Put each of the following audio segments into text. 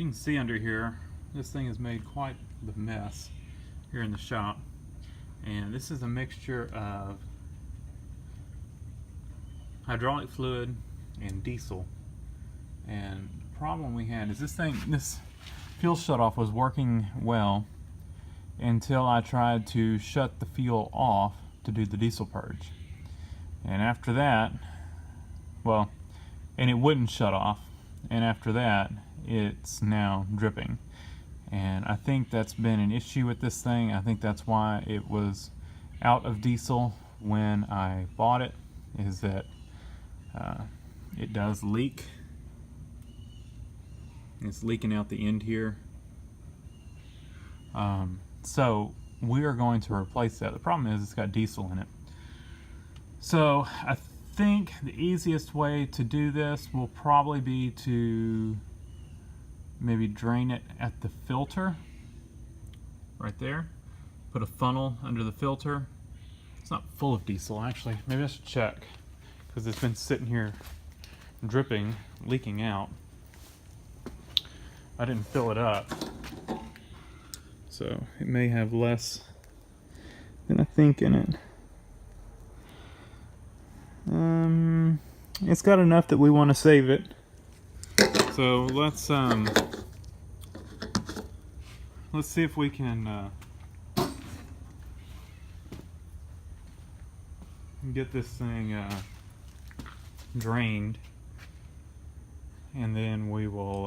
you can see under here, this thing has made quite the mess here in the shop. And this is a mixture of hydraulic fluid and diesel. And the problem we had is this fuel shutoff was working well until I tried to shut the fuel off to do the diesel purge. And after that, well, and it wouldn't shut off, and after that it's now dripping. And I think that's been an issue with this thing. I think that's why it was out of diesel when I bought it, is that it does leak. It's leaking out the end here. So we are going to replace that. The problem is it's got diesel in it. So I think the easiest way to do this will probably be to maybe drain it at the filter right there. Put a funnel under the filter. It's not full of diesel actually. Maybe I should check, because it's been sitting here dripping, leaking out. I didn't fill it up, so it may have less than I think in it. It's got enough that we want to save it. So let's see if we can get this thing drained, and then we will,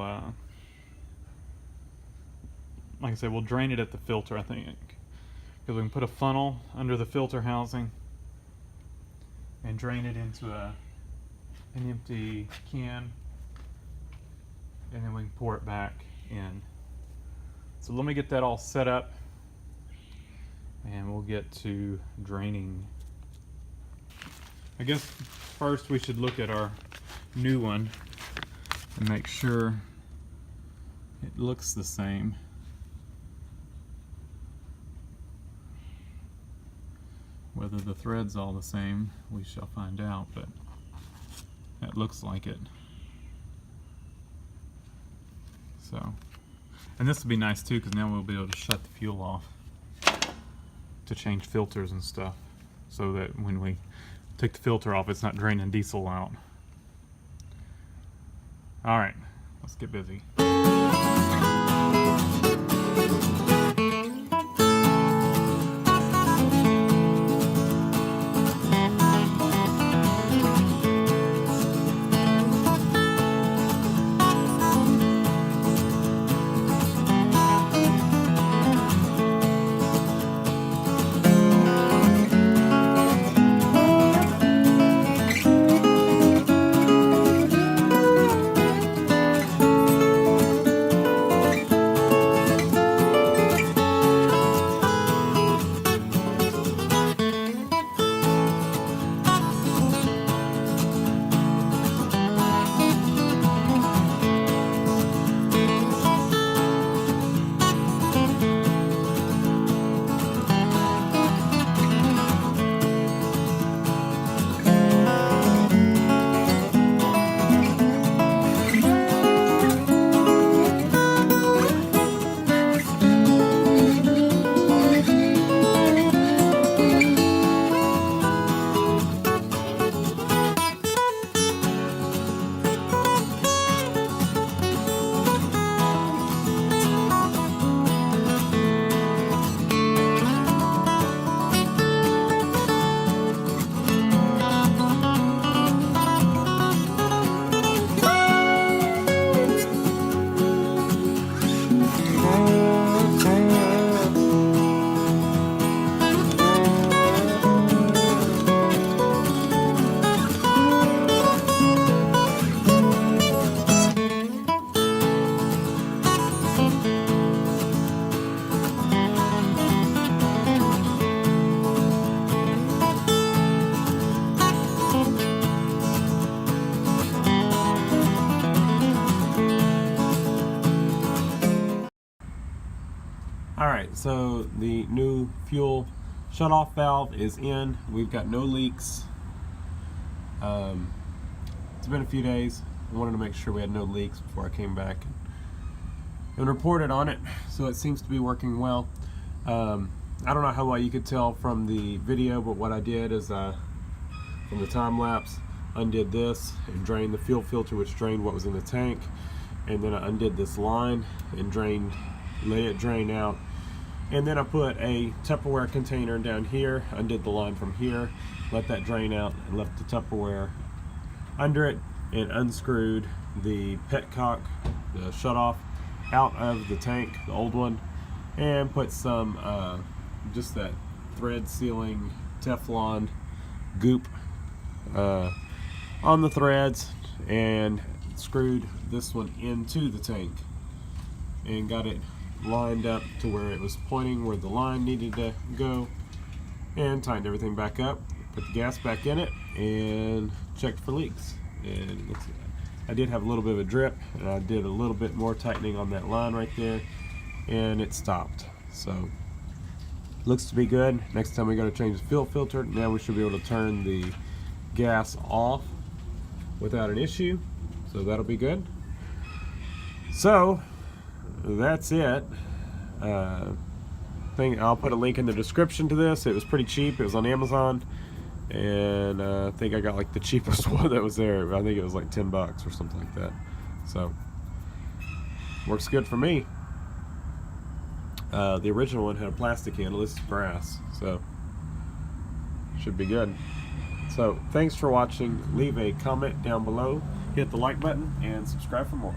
like I said, we'll drain it at the filter, I think, because we can put a funnel under the filter housing and drain it into an empty can, and then we can pour it back in. So let me get that all set up, and we'll get to draining. I guess first we should look at our new one and make sure it looks the same. Whether the thread's all the same, we shall find out, but that looks like it. So, and this will be nice too, because now we'll be able to shut the fuel off to change filters and stuff, so that when we take the filter off, it's not draining diesel out. All right, let's get busy. Alright, so the new fuel shutoff valve is in. We've got no leaks. It's been a few days. I wanted to make sure we had no leaks before I came back and and reported on it, so it seems to be working well. I don't know how well you could tell from the video, but what I did is from the time lapse, undid this and drained the fuel filter, which drained what was in the tank, and then I undid this line and let it drain out, and then I put a Tupperware container down here, undid the line from here, let that drain out, and left the Tupperware under it, and unscrewed the petcock, the shutoff, out of the tank, the old one, and put some just that thread sealing Teflon goop on the threads, and screwed this one into the tank and got it lined up to where it was pointing where the line needed to go, and tightened everything back up, put the gas back in it, and checked for leaks. And I did have a little bit of a drip, and I did a little bit more tightening on that line right there, and it stopped. So looks to be good. Next time we got to change the fuel filter, now we should be able to turn the gas off without an issue, so that'll be good. So that's it. I'll put a link in the description to this. It was pretty cheap. It was on Amazon, and I think I got like the cheapest one that was there. I think it was like $10 or something like that. So works good for me. The original one had a plastic handle. This is brass, so should be good. So thanks for watching. Leave a comment down below, hit the like button, and subscribe for more.